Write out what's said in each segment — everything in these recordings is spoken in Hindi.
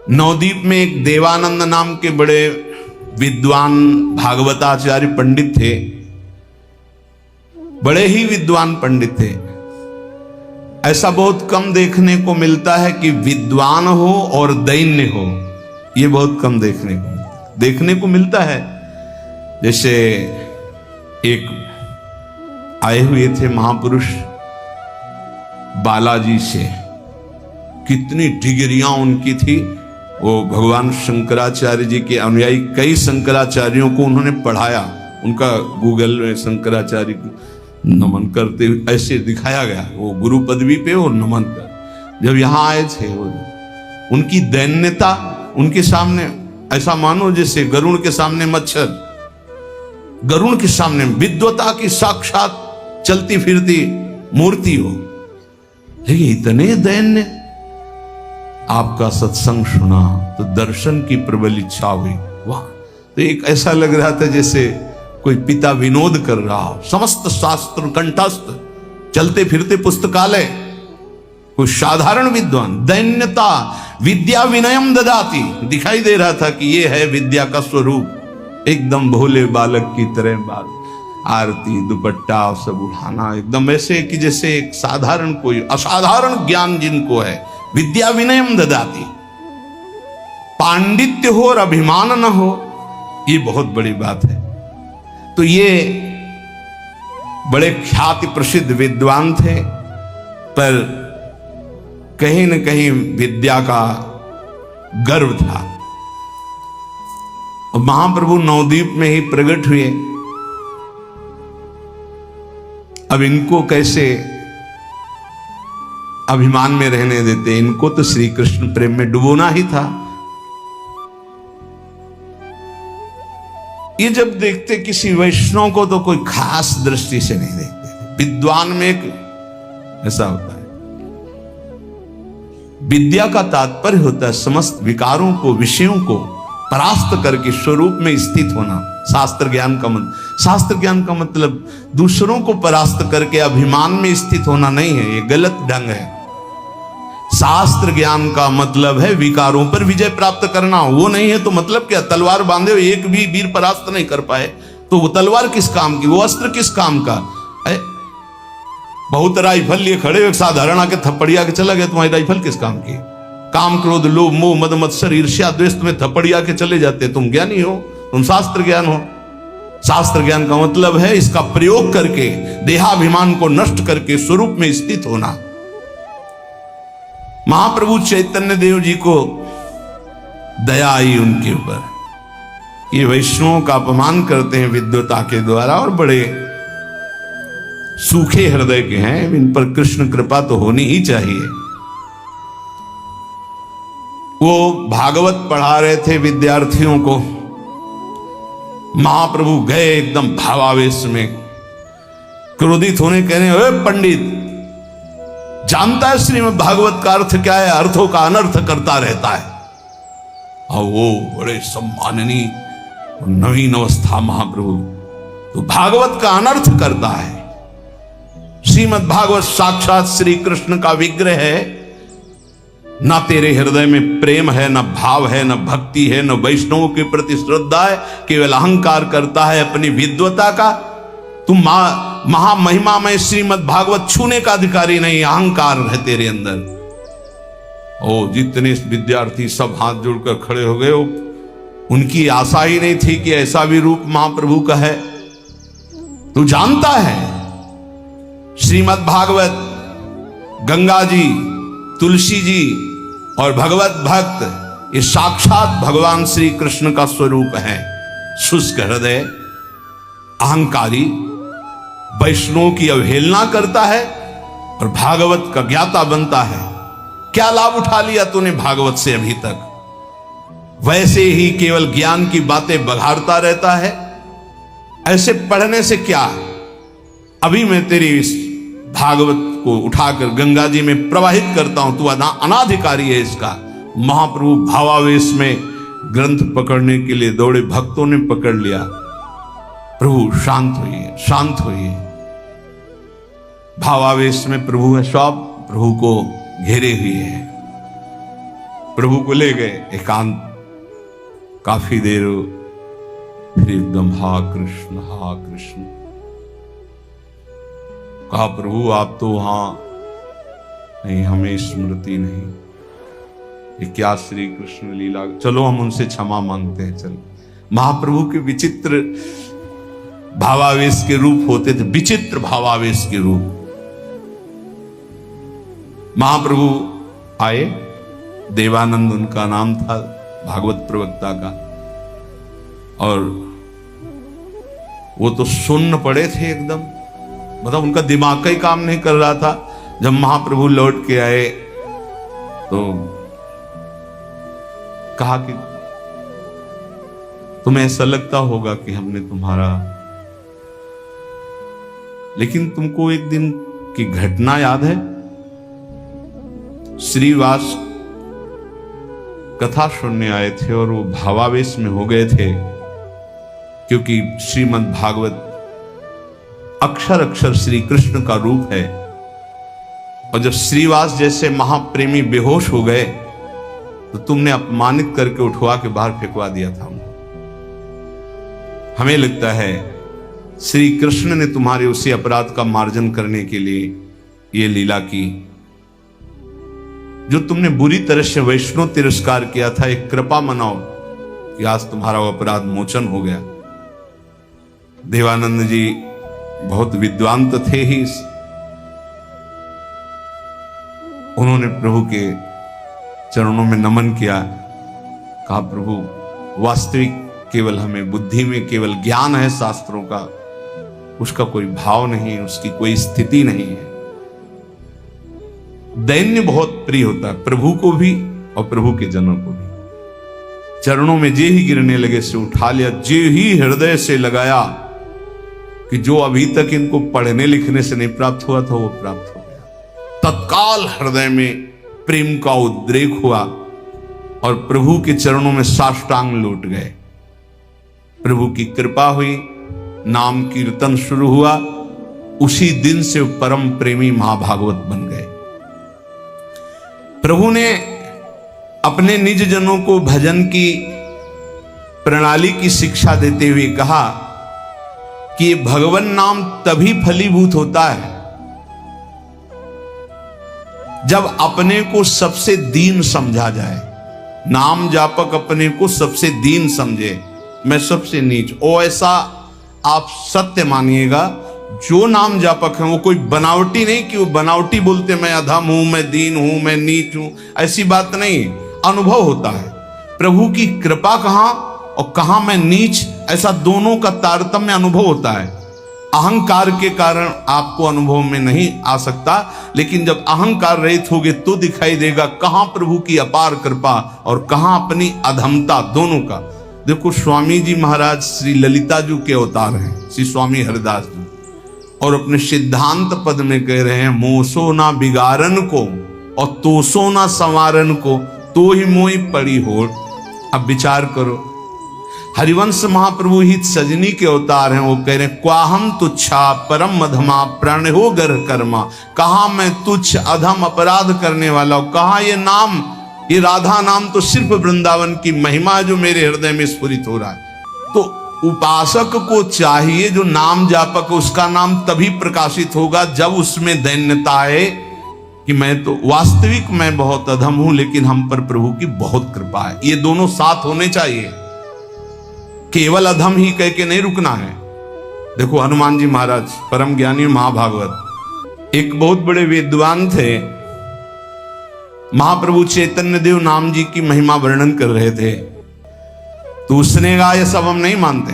नवदीप में एक देवानंद नाम के बड़े विद्वान भागवताचार्य पंडित थे, बड़े ही विद्वान पंडित थे। ऐसा बहुत कम देखने को मिलता है कि विद्वान हो और दैन्य हो, ये बहुत कम देखने को मिलता है। जैसे एक आए हुए थे महापुरुष बालाजी से, कितनी डिग्रियां उनकी थी। वो भगवान शंकराचार्य जी के अनुयायी, कई शंकराचार्यों को उन्होंने पढ़ाया। उनका गूगल में शंकराचार्य को नमन करते हुए ऐसे दिखाया गया, वो गुरु पदवी पे वो नमन कर। जब यहाँ आए थे वो, उनकी दैन्यता उनके सामने ऐसा मानो जैसे गरुड़ के सामने मच्छर, गरुड़ के सामने विद्वता की साक्षात चलती फिरती मूर्ति हो, लेकिन इतने दैन्य। आपका सत्संग सुना तो दर्शन की प्रबल इच्छा हुई। वाह, तो एक ऐसा लग रहा था जैसे कोई पिता विनोद कर रहा हो। समस्त शास्त्र कंठस्थ, चलते फिरते पुस्तकालय, कोई साधारण विद्वान। दैन्यता विद्या विनयम ददाती, दिखाई दे रहा था कि ये है विद्या का स्वरूप। एकदम भोले बालक की तरह बात, आरती दुपट्टा सब उठाना, एकदम ऐसे कि जैसे एक साधारण कोई असाधारण ज्ञान जिनको है। विद्या विनयम ददाती, पांडित्य हो और अभिमान न हो, ये बहुत बड़ी बात है। तो ये बड़े ख्याति प्रसिद्ध विद्वान थे, पर कहीं न कहीं विद्या का गर्व था। और महाप्रभु नवदीप में ही प्रकट हुए। अब इनको कैसे अभिमान में रहने देते, इनको तो श्री कृष्ण प्रेम में डुबोना ही था। ये जब देखते किसी वैष्णव को तो कोई खास दृष्टि से नहीं देखते। विद्वान में एक ऐसा होता है, विद्या का तात्पर्य होता है समस्त विकारों को, विषयों को परास्त करके स्वरूप में स्थित होना। शास्त्र ज्ञान का मतलब दूसरों को परास्त करके अभिमान में स्थित होना नहीं है, ये गलत ढंग है। शास्त्र ज्ञान का मतलब है विकारों पर विजय प्राप्त करना। वो नहीं है तो मतलब क्या? तलवार बांधे हुए एक भी वीर परास्त नहीं कर पाए तो वो तलवार किस काम की, वो अस्त्र किस काम का है? बहुत राइफल लिए खड़े हुए साधारण आके थप्पड़िया के चला गया, तुम्हारी राइफल किस काम की? काम क्रोध लोभ मोह मद मत्सर ईर्ष्या द्वेष में थप्पड़िया के चले जाते, तुम ज्ञानी हो, तुम शास्त्र ज्ञान हो। शास्त्र ज्ञान का मतलब है इसका प्रयोग करके देहाभिमान को नष्ट करके स्वरूप में स्थित होना। महाप्रभु चैतन्य देव जी को दया आई उनके ऊपर, ये वैष्णवों का अपमान करते हैं विद्वता के द्वारा और बड़े सूखे हृदय के हैं, इन पर कृष्ण कृपा तो होनी ही चाहिए। वो भागवत पढ़ा रहे थे विद्यार्थियों को, महाप्रभु गए एकदम भावावेश में, क्रोधित होने कहने, ओए पंडित, जानता है श्रीमद् भागवत का अर्थ क्या है? अर्थों का अनर्थ करता रहता है। और वो बड़े सम्माननीय नवीन अवस्था महाप्रभु, तो भागवत का अनर्थ करता है। श्रीमद् भागवत साक्षात श्री कृष्ण का विग्रह है। ना तेरे हृदय में प्रेम है, ना भाव है, ना भक्ति है, न वैष्णवों के प्रति श्रद्धा है, केवल अहंकार करता है अपनी विद्वता का। तुम महामहिमा में श्रीमद् भागवत छूने का अधिकारी नहीं, अहंकार है तेरे अंदर। ओ, जितने विद्यार्थी सब हाथ जोड़कर खड़े हो गए, उनकी आशा ही नहीं थी कि ऐसा भी रूप महाप्रभु का है। तू जानता है श्रीमद् भागवत गंगा जी, तुलसी जी और भगवत भक्त ये साक्षात भगवान श्री कृष्ण का स्वरूप है। शुष्क हृदय, अहंकारी, वैष्णव की अवहेलना करता है और भागवत का ज्ञाता बनता है। क्या लाभ उठा लिया तूने भागवत से अभी तक? वैसे ही केवल ज्ञान की बातें बघाड़ता रहता है। ऐसे पढ़ने से क्या? अभी मैं तेरी इस भागवत को उठाकर गंगा जी में प्रवाहित करता हूं, तू अनाधिकारी है इसका। महाप्रभु भावावेश में ग्रंथ पकड़ने के लिए दौड़े, भक्तों ने पकड़ लिया। प्रभु शांत होइए, शांत होइए। भावावेश में प्रभु है, सब प्रभु को घेरे हुए है। प्रभु को ले गए एकांत, काफी देर फिर एकदम हा कृष्ण हा कृष्ण। कहा प्रभु आप तो वहां नहीं, हमें स्मृति नहीं, ये क्या श्री कृष्ण लीला, चलो हम उनसे क्षमा मांगते हैं। चलो, महाप्रभु के विचित्र भावावेश के रूप होते थे, विचित्र भावावेश के रूप। महाप्रभु आए, देवानंद उनका नाम था, भागवत प्रवक्ता का, और वो तो सुन्न पड़े थे एकदम, मतलब उनका दिमाग का ही काम नहीं कर रहा था। जब महाप्रभु लौट के आए तो कहा कि तुम्हें ऐसा लगता होगा कि हमने तुम्हारा, लेकिन तुमको एक दिन की घटना याद है? श्रीवास कथा सुनने आए थे और वो भावावेश में हो गए थे, क्योंकि श्रीमद् भागवत अक्षर अक्षर श्री कृष्ण का रूप है। और जब श्रीवास जैसे महाप्रेमी बेहोश हो गए तो तुमने अपमानित करके उठवा के बाहर फेंकवा दिया था उनको। हमें लगता है श्री कृष्ण ने तुम्हारे उसी अपराध का मार्जन करने के लिए ये लीला की। जो तुमने बुरी तरह से वैष्णव तिरस्कार किया था, एक कृपा मनाओ कि आज तुम्हारा वो अपराध मोचन हो गया। देवानंद जी बहुत विद्वान तो थे ही, उन्होंने प्रभु के चरणों में नमन किया। कहा प्रभु वास्तविक केवल हमें बुद्धि में केवल ज्ञान है शास्त्रों का, उसका कोई भाव नहीं, उसकी कोई स्थिति नहीं है। दैन्य बहुत प्रिय होता है प्रभु को भी और प्रभु के जनों को भी। चरणों में जे ही गिरने लगे से उठा लिया, जे ही हृदय से लगाया कि जो अभी तक इनको पढ़ने लिखने से नहीं प्राप्त हुआ था वो प्राप्त हो गया। तत्काल हृदय में प्रेम का उद्रेक हुआ और प्रभु के चरणों में साष्टांग लौट गए। प्रभु की कृपा हुई, नाम कीर्तन शुरू हुआ, उसी दिन से परम प्रेमी महाभागवत बन गए। प्रभु ने अपने निज जनों को भजन की प्रणाली की शिक्षा देते हुए कहा कि भगवान नाम तभी फलीभूत होता है जब अपने को सबसे दीन समझा जाए। नाम जापक अपने को सबसे दीन समझे, मैं सबसे नीच, ओ ऐसा आप सत्य मानिएगा। जो नाम जापक है वो कोई बनावटी नहीं कि वो बनावटी बोलते मैं अधम हूं, मैं दीन हूं, मैं नीच हूं, ऐसी बात नहीं। अनुभव होता है प्रभु की कृपा कहां और कहां मैं नीच, ऐसा दोनों का तारतम्य अनुभव होता है। अहंकार के कारण आपको अनुभव में नहीं आ सकता, लेकिन जब अहंकार रहित होगे तो दिखाई देगा कहां प्रभु की अपार कृपा और कहां अपनी अधमता, दोनों का। देखो स्वामी जी महाराज श्री ललिता जी के अवतार हैं, श्री स्वामी हरिदास जी, और अपने सिद्धांत पद में कह रहे हैं मोसो ना बिगारन को और तोसो ना संवारन को, तो ही मोई पड़ी होड़। अब विचार करो, हरिवंश महाप्रभु ही सजनी के अवतार हैं, वो कह रहे हैं क्वाहम तुच्छा परम मधमा प्रण हो गर कर्मा। कहा मैं तुच्छ अधम अपराध करने वाला हूं, कहा ये नाम, ये राधा नाम तो सिर्फ वृंदावन की महिमा जो मेरे हृदय में स्फुरित हो रहा है। तो उपासक को चाहिए जो नाम जापक, उसका नाम तभी प्रकाशित होगा जब उसमें दैन्यता है कि मैं तो वास्तविक मैं बहुत अधम हूं, लेकिन हम पर प्रभु की बहुत कृपा है। ये दोनों साथ होने चाहिए, केवल अधम ही कह के नहीं रुकना है। देखो हनुमान जी महाराज परम ज्ञानी महाभागवत, एक बहुत बड़े विद्वान थे, महाप्रभु चैतन्य देव नाम जी की महिमा वर्णन कर रहे थे, तो उसने कहा ये सब हम नहीं मानते,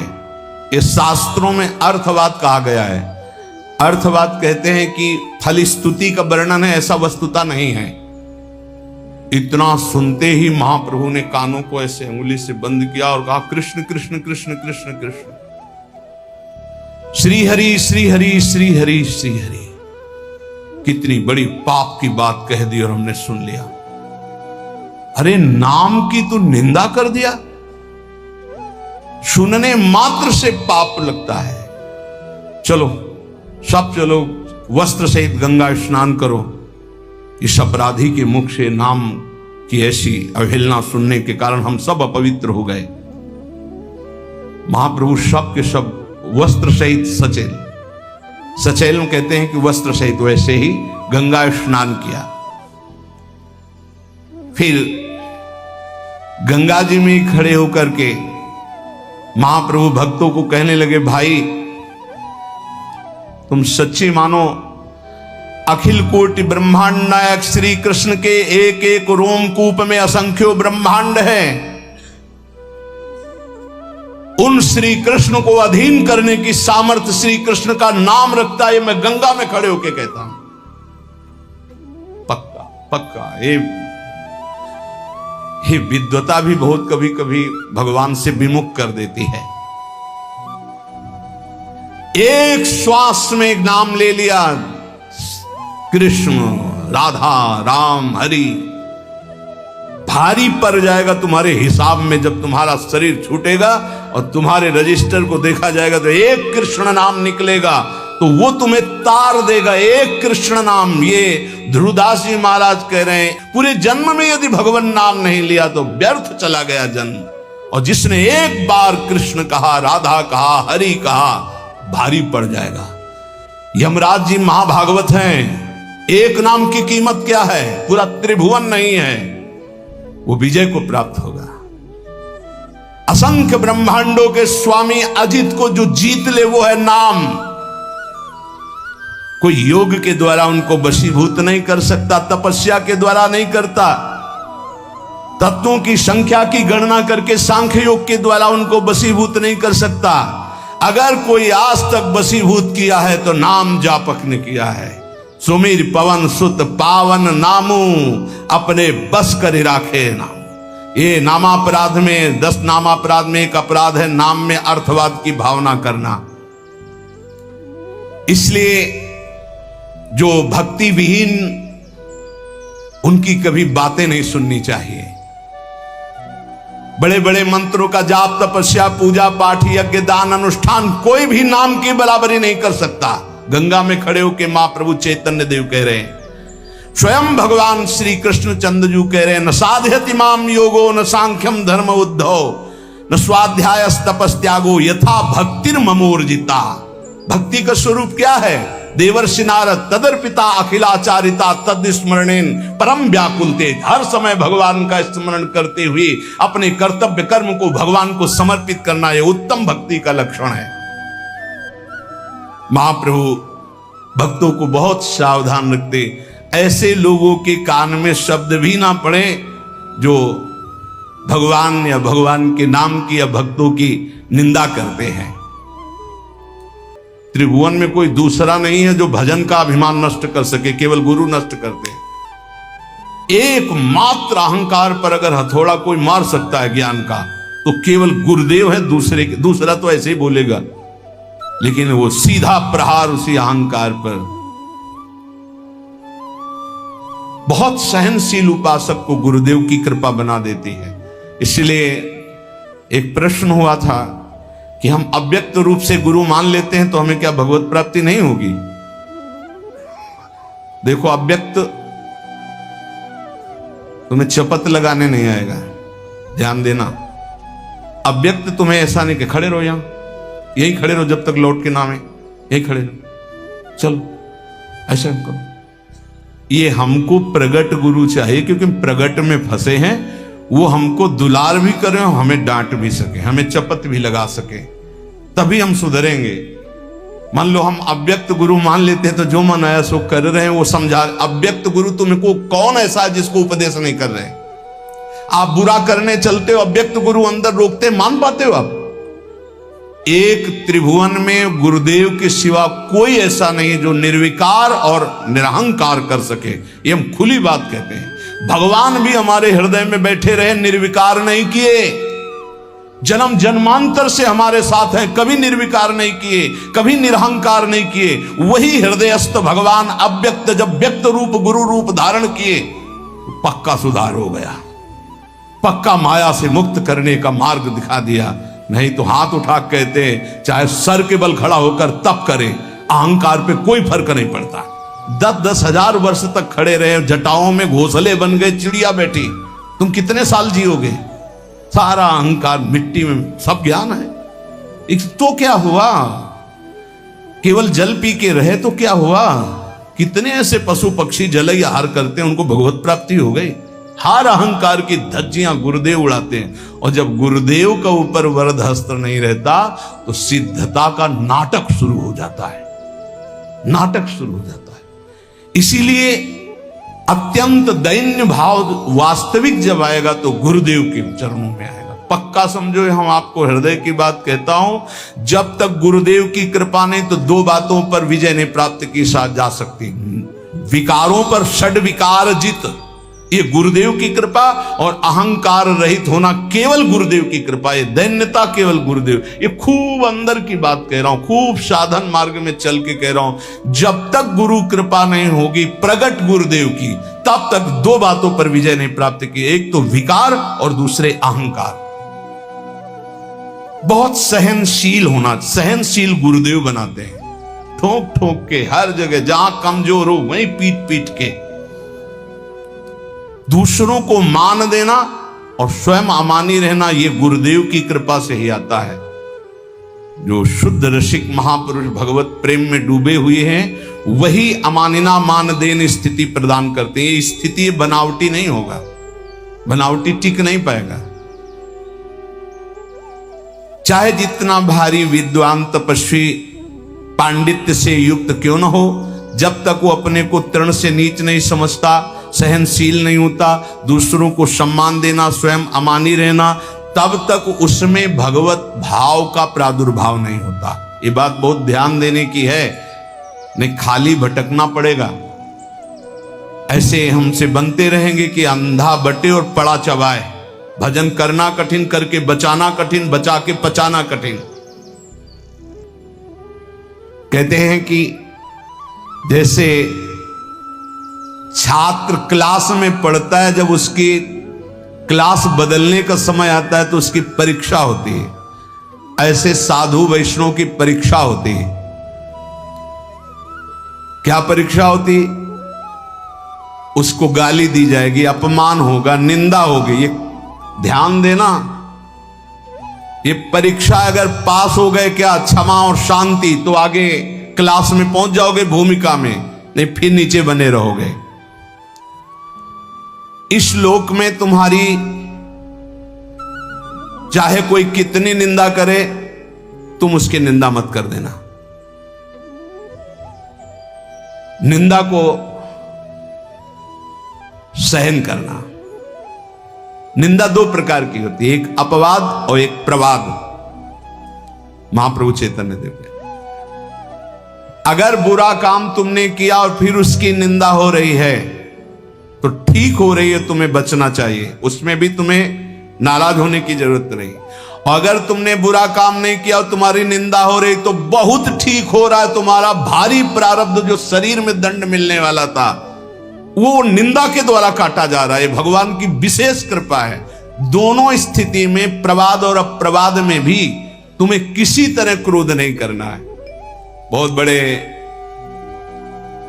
ये शास्त्रों में अर्थवाद कहा गया है। अर्थवाद कहते हैं कि फल स्तुति का वर्णन है, ऐसा वस्तुता नहीं है। इतना सुनते ही महाप्रभु ने कानों को ऐसे अंगुली से बंद किया और कहा कृष्ण कृष्ण कृष्ण कृष्ण कृष्ण, श्री हरि श्री हरि श्री हरि श्री हरि। कितनी बड़ी पाप की बात कह दी और हमने सुन लिया। अरे नाम की तो निंदा कर दिया, सुनने मात्र से पाप लगता है। चलो सब चलो, वस्त्र सहित गंगा स्नान करो, इस अपराधी के मुख से नाम कि ऐसी अवहेलना सुनने के कारण हम सब अपवित्र हो गए। महाप्रभु सब के सब वस्त्र सहित सचेल, सचेल में कहते हैं कि वस्त्र सहित, वैसे ही गंगा स्नान किया। फिर गंगा जी में खड़े होकर के महाप्रभु भक्तों को कहने लगे, भाई तुम सच्ची मानो अखिल कोटि ब्रह्मांड नायक श्री कृष्ण के एक एक रोमकूप में असंख्यों ब्रह्मांड है। उन श्री कृष्ण को अधीन करने की सामर्थ्य श्री कृष्ण का नाम रखता है, मैं गंगा में खड़े होकर कहता हूं। पक्का पक्का ये विद्वता भी बहुत कभी कभी भगवान से विमुख कर देती है। एक श्वास में एक नाम ले लिया, कृष्ण, राधा, राम, हरि, भारी पड़ जाएगा तुम्हारे हिसाब में। जब तुम्हारा शरीर छूटेगा और तुम्हारे रजिस्टर को देखा जाएगा तो एक कृष्ण नाम निकलेगा, तो वो तुम्हें तार देगा। एक कृष्ण नाम, ये ध्रुवदास जी महाराज कह रहे हैं, पूरे जन्म में यदि भगवान नाम नहीं लिया तो व्यर्थ चला गया जन्म। और जिसने एक बार कृष्ण कहा, राधा कहा, हरि कहा, भारी पड़ जाएगा। यमराज जी महाभागवत हैं, एक नाम की कीमत क्या है, पूरा त्रिभुवन नहीं है, वो विजय को प्राप्त होगा। असंख्य ब्रह्मांडों के स्वामी अजित को जो जीत ले वो है नाम। कोई योग के द्वारा उनको वशीभूत नहीं कर सकता, तपस्या के द्वारा नहीं करता, तत्वों की संख्या की गणना करके सांख्य योग के द्वारा उनको वशीभूत नहीं कर सकता। अगर कोई आज तक वशीभूत किया है तो नाम जापक ने किया है। सुमीर पवन सुत पावन नामू, अपने बस कर राखे नाम। ये नामापराध में 10 नामापराध में एक अपराध है नाम में अर्थवाद की भावना करना। इसलिए जो भक्ति विहीन, उनकी कभी बातें नहीं सुननी चाहिए। बड़े बड़े मंत्रों का जाप, तपस्या, पूजा पाठ, यज्ञ, दान, अनुष्ठान कोई भी नाम की बराबरी नहीं कर सकता। गंगा में खड़े होकर महाप्रभु चैतन्य देव कह रहे हैं, स्वयं भगवान श्री कृष्ण चंद्रजू कह रहे हैं, न साध्यति माम योगो न सांख्यम धर्म उद्धव न स्वाध्याय तपस्त्यागो यथा भक्तिर ममोर्जिता। भक्ति का स्वरूप क्या है? देवर्षि नारद तदर्पिता अखिलाचारिता तद स्मरणेन परम व्याकुल तेज। हर समय भगवान का स्मरण करते हुए अपने कर्तव्य कर्म को भगवान को समर्पित करना, यह उत्तम भक्ति का लक्षण है। महाप्रभु भक्तों को बहुत सावधान रखते, ऐसे लोगों के कान में शब्द भी ना पड़े जो भगवान या भगवान के नाम की या भक्तों की निंदा करते हैं। त्रिभुवन में कोई दूसरा नहीं है जो भजन का अभिमान नष्ट कर सके, केवल गुरु नष्ट करते। एकमात्र अहंकार पर अगर हथौड़ा कोई मार सकता है ज्ञान का तो केवल गुरुदेव है, दूसरा तो ऐसे ही बोलेगा, लेकिन वो सीधा प्रहार उसी अहंकार पर। बहुत सहनशील उपासक को गुरुदेव की कृपा बना देती है। इसलिए एक प्रश्न हुआ था कि हम अव्यक्त रूप से गुरु मान लेते हैं तो हमें क्या भगवत प्राप्ति नहीं होगी? देखो, अव्यक्त तुम्हें चपत लगाने नहीं आएगा, ध्यान देना। अव्यक्त तुम्हें ऐसा नहीं कि खड़े रहो, यहां यही खड़े रहो जब तक लौट के नाम है, यही खड़े रहो, चलो ऐसा करो। ये हमको प्रगट गुरु चाहिए, क्योंकि प्रगट में फंसे हैं। वो हमको दुलार भी करें, हमें डांट भी सके, हमें चपत भी लगा सके, तभी हम सुधरेंगे। मान लो हम अव्यक्त गुरु मान लेते हैं तो जो मन आया सो कर रहे हैं, वो समझा। अव्यक्त गुरु तुमको कौन ऐसा है जिसको उपदेश नहीं कर रहे? आप बुरा करने चलते हो, अव्यक्त गुरु अंदर रोकते, मान पाते हो आप? एक त्रिभुवन में गुरुदेव के सिवा कोई ऐसा नहीं जो निर्विकार और निरहंकार कर सके। ये हम खुली बात कहते हैं। भगवान भी हमारे हृदय में बैठे रहे, निर्विकार नहीं किए। जन्म जन्मांतर से हमारे साथ हैं, कभी निर्विकार नहीं किए, कभी निरहंकार नहीं किए। वही हृदयस्थ भगवान अव्यक्त जब व्यक्त रूप गुरु रूप धारण किए तो पक्का सुधार हो गया, पक्का माया से मुक्त करने का मार्ग दिखा दिया। नहीं तो हाथ उठा कहते चाहे सर के बल खड़ा होकर तप करे, अहंकार पे कोई फर्क नहीं पड़ता। 10-10 हजार वर्ष तक खड़े रहे, जटाओं में घोंसले बन गए, चिड़िया बैठी, तुम कितने साल जियोगे? सारा अहंकार मिट्टी में, सब ज्ञान है। तो क्या हुआ? केवल जल पी के रहे तो क्या हुआ? कितने ऐसे पशु पक्षी जल आहार करते हैं, उनको भगवत प्राप्ति हो गई। हर अहंकार की धज्जियां गुरुदेव उड़ाते हैं, और जब गुरुदेव का ऊपर वरद हस्त नहीं रहता तो सिद्धता का नाटक शुरू हो जाता है, नाटक शुरू हो जाता है। इसीलिए अत्यंत दैन्य भाव वास्तविक जब आएगा तो गुरुदेव के चरणों में आएगा। पक्का समझो, हम आपको हृदय की बात कहता हूं, जब तक गुरुदेव की कृपा नहीं तो दो बातों पर विजय नहीं प्राप्त की जा सकती। विकारों पर षड विकार जित, ये गुरुदेव की कृपा, और अहंकार रहित होना केवल गुरुदेव की कृपा, ये दैन्यता केवल गुरुदेव। ये खूब अंदर की बात कह रहा हूं, खूब साधन मार्ग में चल के कह रहा हूं। जब तक गुरु कृपा नहीं होगी प्रगट गुरुदेव की, तब तक दो बातों पर विजय नहीं प्राप्त की, एक तो विकार और दूसरे अहंकार। बहुत सहनशील होना, सहनशील गुरुदेव बनाते हैं, ठोक ठोक के हर जगह, जहां कमजोर हो वहीं पीट पीट के। दूसरों को मान देना और स्वयं अमानी रहना, यह गुरुदेव की कृपा से ही आता है। जो शुद्ध रसिक महापुरुष भगवत प्रेम में डूबे हुए हैं, वही अमानिना मान देन स्थिति प्रदान करते हैं। ये स्थिति बनावटी नहीं होगा, बनावटी टिक नहीं पाएगा। चाहे जितना भारी विद्वान तपस्वी पांडित्य से युक्त क्यों न हो, जब तक वो अपने को तृण से नीच नहीं समझता, सहनशील नहीं होता, दूसरों को सम्मान देना, स्वयं अमानी रहना, तब तक उसमें भगवत भाव का प्रादुर्भाव नहीं होता। ये बात बहुत ध्यान देने की है, नहीं खाली भटकना पड़ेगा। ऐसे हमसे बनते रहेंगे कि अंधा बटे और पड़ा चबाए। भजन करना कठिन, करके बचाना कठिन, बचा के पचाना कठिन। कहते हैं कि जैसे छात्र क्लास में पढ़ता है, जब उसकी क्लास बदलने का समय आता है तो उसकी परीक्षा होती है, ऐसे साधु वैष्णव की परीक्षा होती है। क्या परीक्षा होती? उसको गाली दी जाएगी, अपमान होगा, निंदा होगी। ये ध्यान देना, ये परीक्षा अगर पास हो गए क्या, क्षमा और शांति, तो आगे क्लास में पहुंच जाओगे भूमिका में, नहीं फिर नीचे बने रहोगे। इस लोक में तुम्हारी चाहे कोई कितनी निंदा करे, तुम उसकी निंदा मत कर देना। निंदा को सहन करना। निंदा दो प्रकार की होती है, एक अपवाद और एक प्रवाद। महाप्रभु चैतन्य देव ने, अगर बुरा काम तुमने किया और फिर उसकी निंदा हो रही है तो ठीक हो रही है, तुम्हें बचना चाहिए, उसमें भी तुम्हें नाराज होने की जरूरत नहीं। और अगर तुमने बुरा काम नहीं किया और तुम्हारी निंदा हो रही तो बहुत ठीक हो रहा है, तुम्हारा भारी प्रारब्ध जो शरीर में दंड मिलने वाला था वो निंदा के द्वारा काटा जा रहा है। भगवान की विशेष कृपा है। दोनों स्थिति में, प्रवाद और अप्रवाद में भी तुम्हें किसी तरह क्रोध नहीं करना है। बहुत बड़े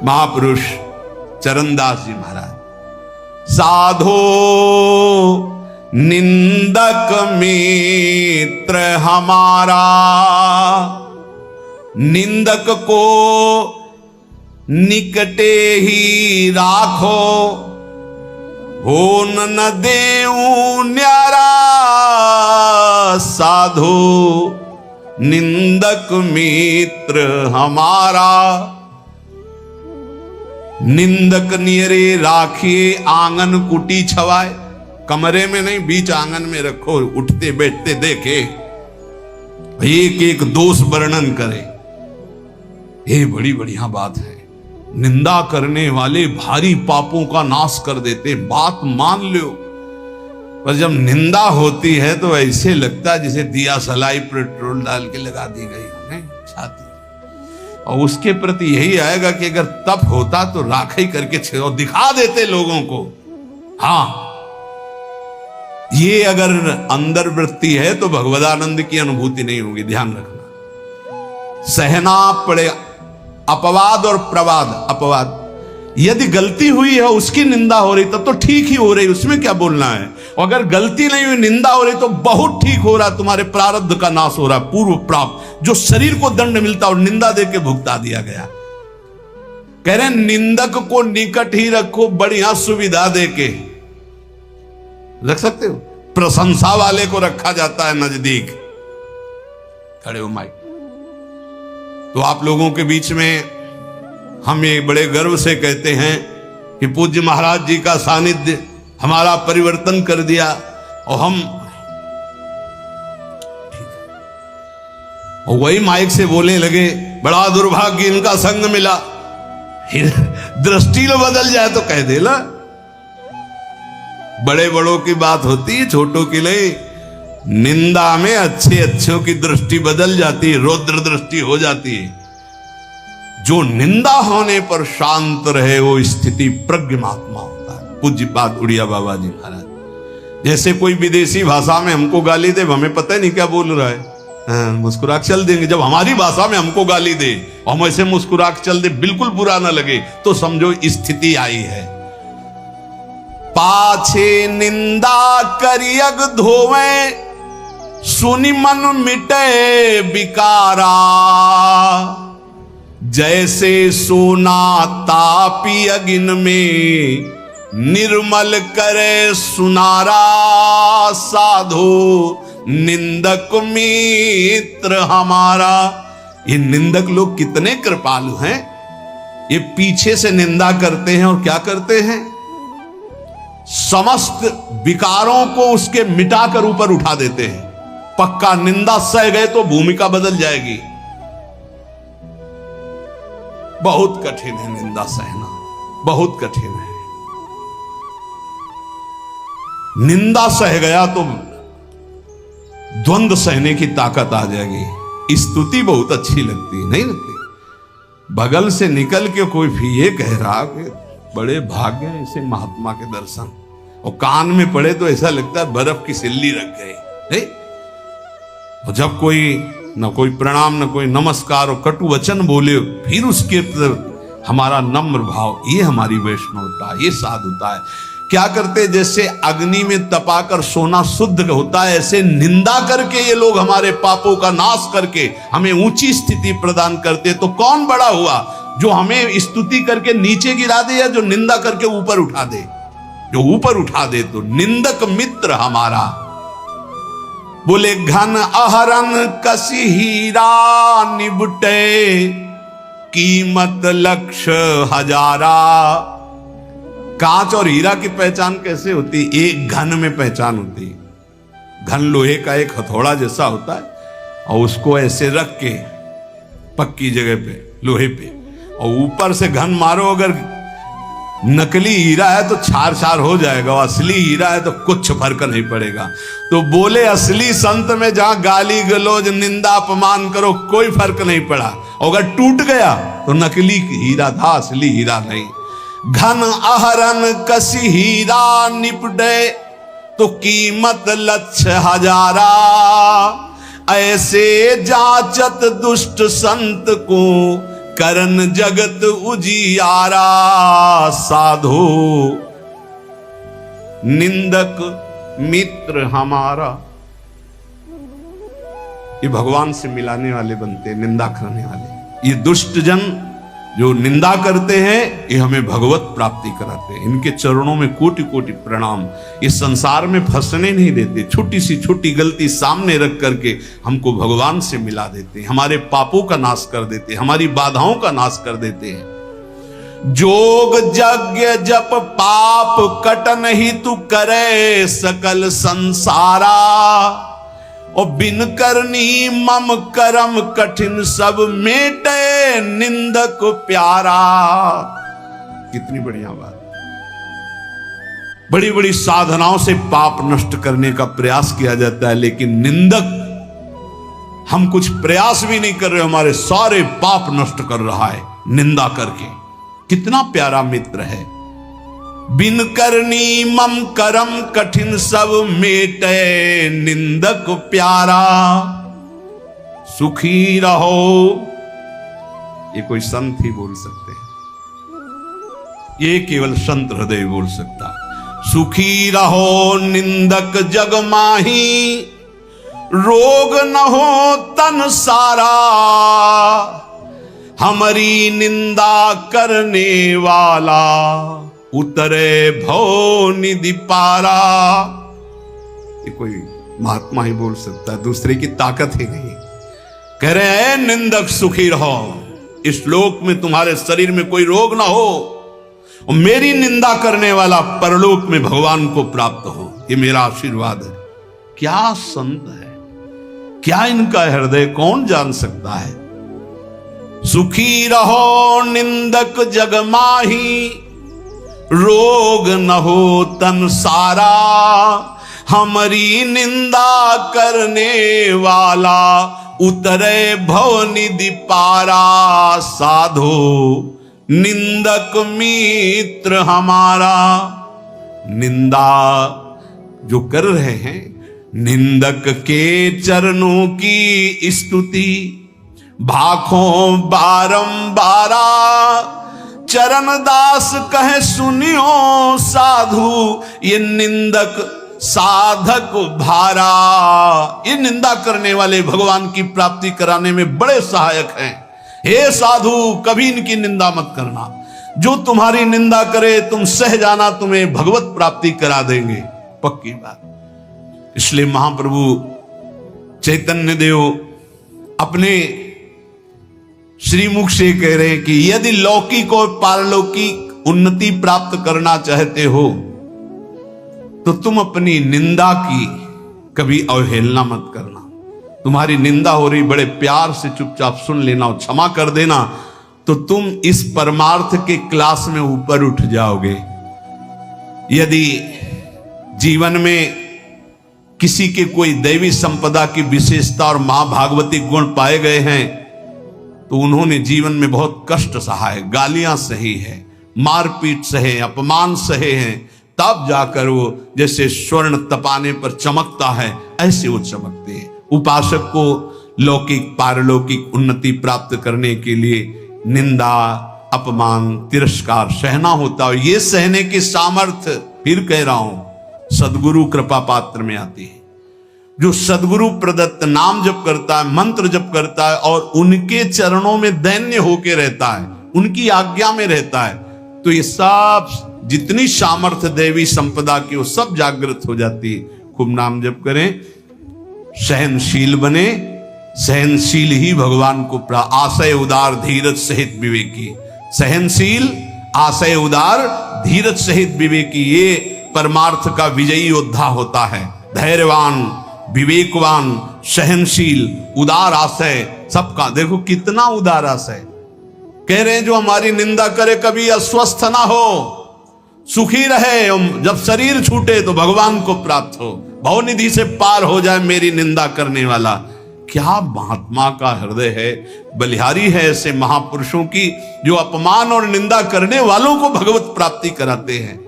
महापुरुष चरणदास जी महाराज, साधो निंदक मित्र हमारा, निंदक को निकटे ही राखो, हो न देऊ न्यारा, साधो निंदक मित्र हमारा। निंदक नियरे राखिए आंगन कुटी छवाए, कमरे में नहीं बीच आंगन में रखो, उठते बैठते देखे, एक एक दोष वर्णन करे। ये बड़ी बढ़िया बात है। निंदा करने वाले भारी पापों का नाश कर देते, बात मान लो। पर जब निंदा होती है तो ऐसे लगता है जैसे दिया सलाई पेट्रोल डाल के लगा दी गई हो छाती। और उसके प्रति यही आएगा कि अगर तप होता तो राखी करके और दिखा देते लोगों को। हाँ, ये अगर अंदर वृत्ति है तो भगवदानंद की अनुभूति नहीं होगी, ध्यान रखना। सहना पड़े अपवाद और प्रवाद। अपवाद यदि गलती हुई है उसकी निंदा हो रही तब तो ठीक ही हो रही, उसमें क्या बोलना है। और अगर गलती नहीं हुई निंदा हो रही तो बहुत ठीक हो रहा, तुम्हारे प्रारब्ध का नाश हो रहा, पूर्व प्राप्त जो शरीर को दंड मिलता और निंदा देके भुगता दिया गया। कह रहे निंदक को निकट ही रखो, बढ़िया सुविधा देके रख सकते हो। प्रशंसा वाले को रखा जाता है नजदीक। खड़े हो माइक। तो आप लोगों के बीच में हम ये बड़े गर्व से कहते हैं कि पूज्य महाराज जी का सानिध्य हमारा परिवर्तन कर दिया। और हम और वही माइक से बोलने लगे बड़ा दुर्भाग्य इनका संग मिला। दृष्टि लो बदल जाए तो कह दे ला, बड़े बड़ों की बात होती है, छोटों की नहीं। निंदा में अच्छे अच्छों की दृष्टि बदल जाती है, रौद्र दृष्टि हो जाती है। जो निंदा होने पर शांत रहे वो स्थिति प्रज्ञ महात्मा होता है। पूज्य बात उड़िया बाबा जी महाराज। जैसे कोई विदेशी भाषा में हमको गाली दे, हमें पता ही नहीं क्या बोल रहा है, मुस्कुरा के चल देंगे। जब हमारी भाषा में हमको गाली दे और हम ऐसे मुस्कुरा के चल दे, बिल्कुल बुरा ना लगे, तो समझो स्थिति आई है। पाछे निंदा करियग धोवे, सुनि मन मिटे विकारा। जैसे सोना तापी अगिन में, निर्मल करे सुनारा। साधो निंदक मित्र हमारा। ये निंदक लोग कितने कृपालु हैं। ये पीछे से निंदा करते हैं और क्या करते हैं, समस्त विकारों को उसके मिटाकर ऊपर उठा देते हैं। पक्का निंदा सह गए तो भूमिका बदल जाएगी। बहुत कठिन है निंदा सहना, बहुत कठिन है। निंदा सह गया तो द्वंद्व सहने की ताकत आ जाएगी। स्तुति बहुत अच्छी लगती, नहीं लगती। बगल से निकल के कोई भी ये कह रहा कि बड़े भाग्य हैं इसे महात्मा के दर्शन, और कान में पड़े तो ऐसा लगता है बर्फ की सिल्ली रख गई। और जब कोई न कोई प्रणाम न कोई नमस्कार और कटु वचन बोले, फिर उसके हमारा नम्र भाव, ये हमारी वैष्णवता, ये साधुता है। क्या करते, जैसे अग्नि में तपाकर सोना शुद्ध होता है, ऐसे निंदा करके ये लोग हमारे पापों का नाश करके हमें ऊंची स्थिति प्रदान करते। तो कौन बड़ा हुआ, जो हमें स्तुति करके नीचे गिरा दे या जो निंदा करके ऊपर उठा दे? जो ऊपर उठा दे। तो निंदक मित्र हमारा। बोले घन अहरन कसी हीरा, निबटे कीमत लक्ष्य हजारा। कांच और हीरा की पहचान कैसे होती? एक घन में पहचान होती। घन लोहे का एक हथौड़ा जैसा होता है और उसको ऐसे रख के पक्की जगह पे, लोहे पे, और ऊपर से घन मारो। अगर नकली हीरा है तो छार छार हो जाएगा, और असली हीरा है तो कुछ फर्क नहीं पड़ेगा। तो बोले असली संत में जहां गाली गलौज निंदा अपमान करो कोई फर्क नहीं पड़ा, अगर टूट गया तो नकली हीरा था, असली हीरा नहीं। घन अहरन कसी हीरा, निपटे तो कीमत लक्ष्य हजारा। ऐसे जाचत दुष्ट संत को, करन जगत उजियारा। साधो निंदक मित्र हमारा। ये भगवान से मिलाने वाले बनते हैं, निंदा करने वाले। ये दुष्ट जन जो निंदा करते हैं ये हमें भगवत प्राप्ति कराते हैं। इनके चरणों में कोटि कोटि प्रणाम। इस संसार में फंसने नहीं देते, छोटी सी छोटी गलती सामने रख करके हमको भगवान से मिला देते हैं, हमारे पापों का नाश कर देते हैं, हमारी बाधाओं का नाश कर देते हैं। जोग यज्ञ जप पाप कटन ही तू करे, सकल संसारा। और बिन करनी मम करम कठिन, सब मेटे निंदक प्यारा। कितनी बढ़िया बात। बड़ी बड़ी साधनाओं से पाप नष्ट करने का प्रयास किया जाता है, लेकिन निंदक, हम कुछ प्रयास भी नहीं कर रहे, हमारे सारे पाप नष्ट कर रहा है निंदा करके। कितना प्यारा मित्र है। बिन करनी मम करम कठिन, सब मेटे निंदक प्यारा। सुखी रहो, ये कोई संत ही बोल सकते हैं। ये केवल संत हृदय बोल सकता। सुखी रहो निंदक जग माही, रोग न हो तन सारा, हमारी निंदा करने वाला उतरे भव निधि पारा। ये कोई महात्मा ही बोल सकता है, दूसरे की ताकत ही नहीं। कह रहे हैं निंदक सुखी रहो, इस लोक में तुम्हारे शरीर में कोई रोग ना हो, और मेरी निंदा करने वाला परलोक में भगवान को प्राप्त हो, ये मेरा आशीर्वाद है। क्या संत है, क्या इनका हृदय कौन जान सकता है। सुखी रहो निंदक जग माही, रोग न हो तन सारा, हमारी निंदा करने वाला उतरे भव निधि पारा। साधो निंदक मित्र हमारा, निंदा जो कर रहे हैं, निंदक के चरणों की स्तुति भाखों बारंबारा। चरण दास कहे सुनियो साधु, ये निंदक साधक भारा। ये निंदा करने वाले भगवान की प्राप्ति कराने में बड़े सहायक हैं। हे साधु, कभी इनकी निंदा मत करना, जो तुम्हारी निंदा करे तुम सह जाना, तुम्हें भगवत प्राप्ति करा देंगे, पक्की बात। इसलिए महाप्रभु चैतन्य देव अपने श्रीमुख से कह रहे हैं कि यदि लौकिक और पारलौकिक उन्नति प्राप्त करना चाहते हो तो तुम अपनी निंदा की कभी अवहेलना मत करना। तुम्हारी निंदा हो रही, बड़े प्यार से चुपचाप सुन लेना और क्षमा कर देना, तो तुम इस परमार्थ के क्लास में ऊपर उठ जाओगे। यदि जीवन में किसी के कोई दैवी संपदा की विशेषता और मां भागवती गुण पाए गए हैं तो उन्होंने जीवन में बहुत कष्ट सहा है, गालियां सही है, मारपीट सहे, अपमान सहे हैं, तब जाकर वो जैसे स्वर्ण तपाने पर चमकता है ऐसे वो चमकते हैं। उपासक को लौकिक पारलौकिक उन्नति प्राप्त करने के लिए निंदा, अपमान, तिरस्कार सहना होता है। ये सहने की सामर्थ्य, फिर कह रहा हूं, सदगुरु कृपा पात्र में आती है। जो सदगुरु प्रदत्त नाम जप करता है, मंत्र जप करता है और उनके चरणों में दैन्य होके रहता है, उनकी आज्ञा में रहता है, तो ये सब जितनी सामर्थ्य देवी संपदा की वो सब जागृत हो जाती है। खूब नाम जप करें, सहनशील बने, सहनशील ही भगवान को आशय उदार धीरज सहित विवेकी। सहनशील, आशय उदार, धीरज सहित विवेकी, ये परमार्थ का विजयी योद्धा होता है। धैर्यवान, विवेकवान, सहनशील, उदार आशय, सबका देखो कितना उदार आशय। कह रहे हैं जो हमारी निंदा करे कभी अस्वस्थ ना हो, सुखी रहे, जब शरीर छूटे तो भगवान को प्राप्त हो, भवनिधि से पार हो जाए मेरी निंदा करने वाला। क्या महात्मा का हृदय है, बलिहारी है ऐसे महापुरुषों की जो अपमान और निंदा करने वालों को भगवत प्राप्ति कराते हैं।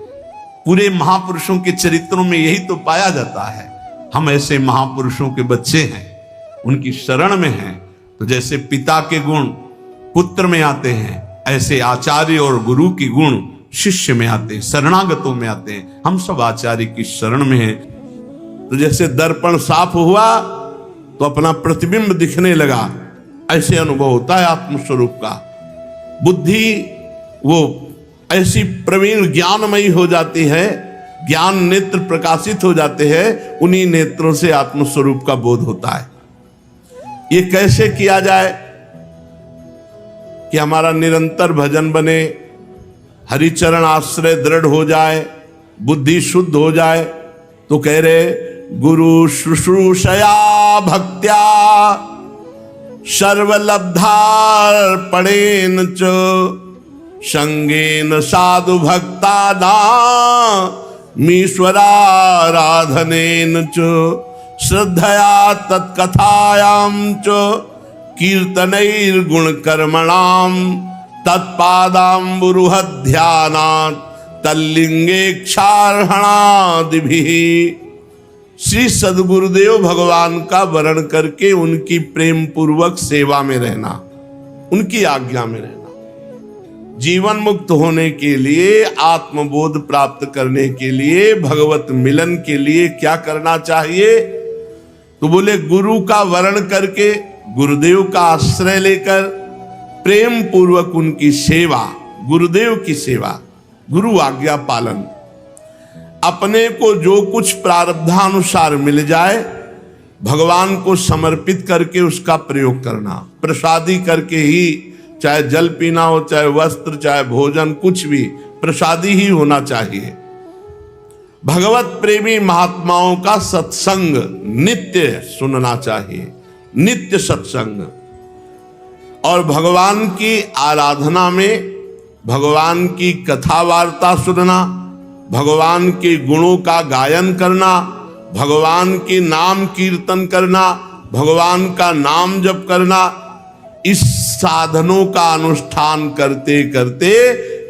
पूरे महापुरुषों के चरित्रों में यही तो पाया जाता है। हम ऐसे महापुरुषों के बच्चे हैं, उनकी शरण में हैं, तो जैसे पिता के गुण पुत्र में आते हैं, ऐसे आचार्य और गुरु की गुण शिष्य में आते हैं, शरणागतों में आते हैं। हम सब आचार्य की शरण में हैं। तो जैसे दर्पण साफ हुआ तो अपना प्रतिबिंब दिखने लगा, ऐसे अनुभव होता है आत्मस्वरूप का। बुद्धि वो ऐसी प्रवीण ज्ञानमयी हो जाती है, ज्ञान नेत्र प्रकाशित हो जाते हैं, उन्हीं नेत्रों से आत्मस्वरूप का बोध होता है। ये कैसे किया जाए कि हमारा निरंतर भजन बने, हरिचरण आश्रय दृढ़ हो जाए, बुद्धि शुद्ध हो जाए। तो कह रहे गुरु शुश्रूषया भक्त्या सर्वलब्धार्पणेन च संगेन साधु भक्ता मीश्वराराधनेन च श्रद्धया तत्कथायां च कीर्तनैर्गुण कर्मणां तत्पादाम्बुरुहध्यानात् तल्लिंगेक्षार्हणादिभिः। श्री सद्गुरुदेव भगवान का वरण करके उनकी प्रेम पूर्वक सेवा में रहना, उनकी आज्ञा में रहना। जीवन मुक्त होने के लिए, आत्मबोध प्राप्त करने के लिए, भगवत मिलन के लिए क्या करना चाहिए? तो बोले गुरु का वर्ण करके, गुरुदेव का आश्रय लेकर प्रेम पूर्वक उनकी सेवा, गुरुदेव की सेवा, गुरु आज्ञा पालन, अपने को जो कुछ प्रारब्धानुसार मिल जाए भगवान को समर्पित करके उसका प्रयोग करना। प्रसादी करके ही, चाहे जल पीना हो, चाहे वस्त्र, चाहे भोजन, कुछ भी प्रसादी ही होना चाहिए। भगवत प्रेमी महात्माओं का सत्संग नित्य सुनना चाहिए, नित्य सत्संग। और भगवान की आराधना में भगवान की कथा वार्ता सुनना, भगवान के गुणों का गायन करना, भगवान के नाम कीर्तन करना, भगवान का नाम जप करना, इस साधनों का अनुष्ठान करते करते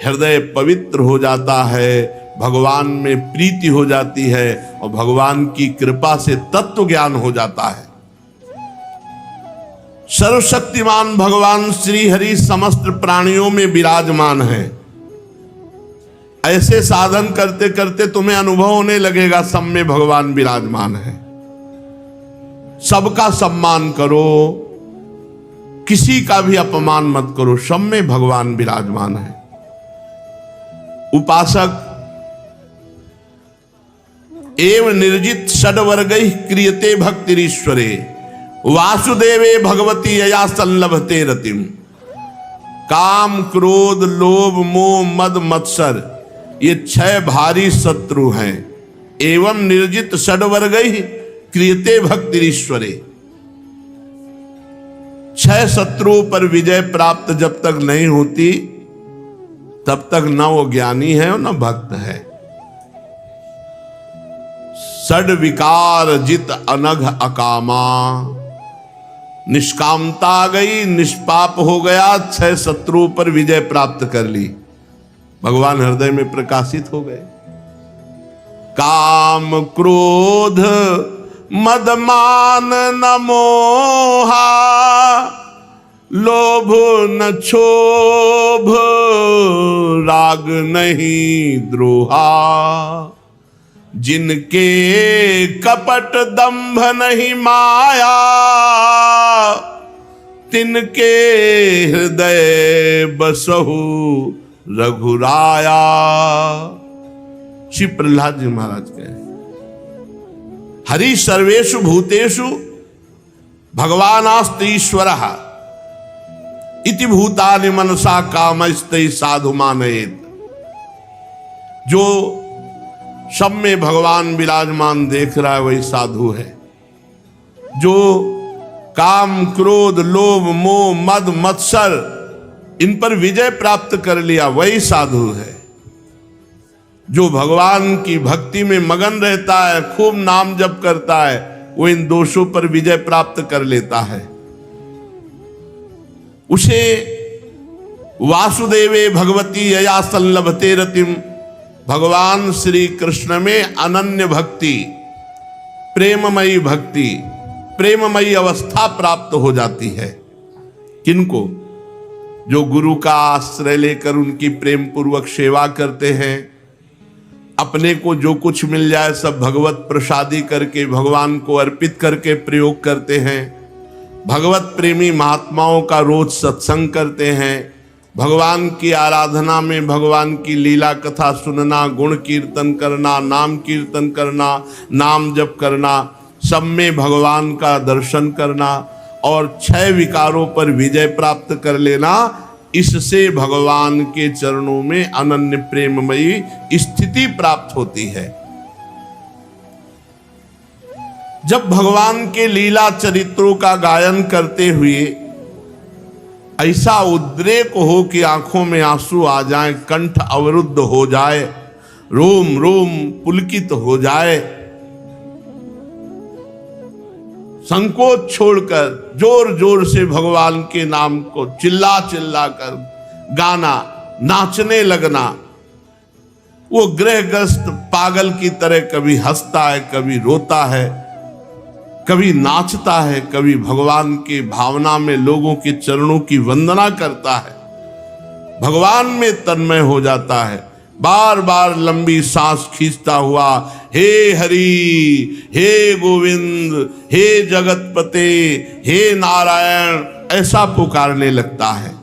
हृदय पवित्र हो जाता है, भगवान में प्रीति हो जाती है और भगवान की कृपा से तत्व ज्ञान हो जाता है। सर्वशक्तिमान भगवान श्री हरि समस्त प्राणियों में विराजमान है। ऐसे साधन करते करते तुम्हें अनुभव होने लगेगा सब में भगवान विराजमान है। सबका सम्मान करो, किसी का भी अपमान मत करो, सब में भगवान विराजमान है। उपासक एव निर्जित षड्वर्गैः क्रियते भक्तिरीश्वरे वासुदेवे भगवती यया संलभते रतिम। काम, क्रोध, लोभ, मोह, मद, मत्सर, ये 6 भारी शत्रु हैं। एवं निर्जित षड्वर्गैः क्रियते भक्तिरीश्वरे। 6 शत्रुओं पर विजय प्राप्त जब तक नहीं होती तब तक न वो ज्ञानी है और न भक्त है। षड विकार जित अनघ अकामा। निष्कामता आ गई, निष्पाप हो गया, 6 शत्रुओं पर विजय प्राप्त कर ली, भगवान हृदय में प्रकाशित हो गए। काम, क्रोध, मद, मान, न मोहा, लोभ न क्षोभ, राग नहीं द्रोहा। जिनके कपट दंभ नहीं माया, तिनके हृदय बसहु रघुराया। श्री प्रहलाद जी महाराज कहे, हरि सर्वेषु भूतेषु भगवानास्त ईश्वरः इति भूतानि मनसा कामस्तै साधु मानयेत्। जो सब में भगवान विराजमान देख रहा है वही साधु है। जो काम, क्रोध, लोभ, मोह, मद, मत्सर, इन पर विजय प्राप्त कर लिया वही साधु है। जो भगवान की भक्ति में मगन रहता है, खूब नाम जप करता है, वो इन दोषों पर विजय प्राप्त कर लेता है। उसे वासुदेवे भगवती यया संलभते रतिम। भगवान श्री कृष्ण में अनन्य भक्ति, प्रेममयी भक्ति, प्रेममयी अवस्था प्राप्त हो जाती है। किनको? जो गुरु का आश्रय लेकर उनकी प्रेम पूर्वक सेवा करते हैं, अपने को जो कुछ मिल जाए सब भगवत प्रसादी करके भगवान को अर्पित करके प्रयोग करते हैं। भगवत प्रेमी महात्माओं का रोज सत्संग करते हैं। भगवान की आराधना में भगवान की लीला कथा सुनना, गुण कीर्तन करना, नाम कीर्तन करना, नाम जप करना, सब में भगवान का दर्शन करना और 6 विकारों पर विजय प्राप्त कर लेना, इससे भगवान के चरणों में अनन्य प्रेममयी स्थिति प्राप्त होती है। जब भगवान के लीला चरित्रों का गायन करते हुए ऐसा उद्रेक हो कि आंखों में आंसू आ जाए, कंठ अवरुद्ध हो जाए, रोम रोम पुलकित हो जाए, संकोच छोड़कर जोर जोर से भगवान के नाम को चिल्ला चिल्ला कर गाना, नाचने लगना, वो ग्रहग्रस्त पागल की तरह कभी हंसता है, कभी रोता है, कभी नाचता है, कभी भगवान के भावना में लोगों के चरणों की वंदना करता है। भगवान में तन्मय हो जाता है, बार बार लंबी सांस खींचता हुआ हे हरि, हे गोविंद, हे जगतपते, हे नारायण ऐसा पुकारने लगता है।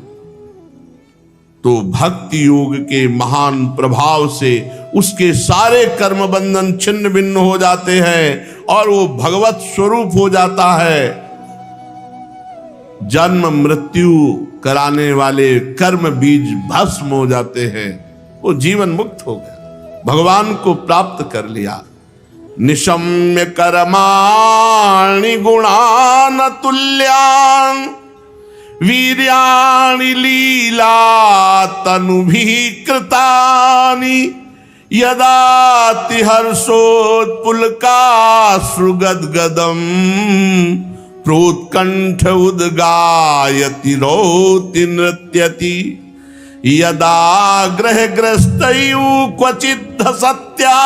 तो भक्ति योग के महान प्रभाव से उसके सारे कर्म बंधन छिन्न भिन्न हो जाते हैं और वो भगवत स्वरूप हो जाता है। जन्म मृत्यु कराने वाले कर्म बीज भस्म हो जाते हैं, वो जीवन मुक्त हो गया, भगवान को प्राप्त कर लिया। निशम्य कर्माणि गुणान तुल्यान वीर्याणि लीला तनुभिः कृतानि यदाति हर्षोत्पुलकाश्रुगद्गदम् प्रोत्कंठ उद्गायति रोति नृत्यति यदा ग्रहग्रस्तयु क्वचिद् सत्या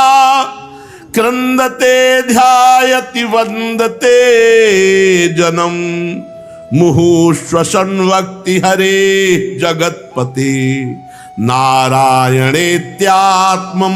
क्रंदते ध्यायति वंदते जनम मुहुश्वसन वक्ति हरे जगतपते नारायणेत्यात्म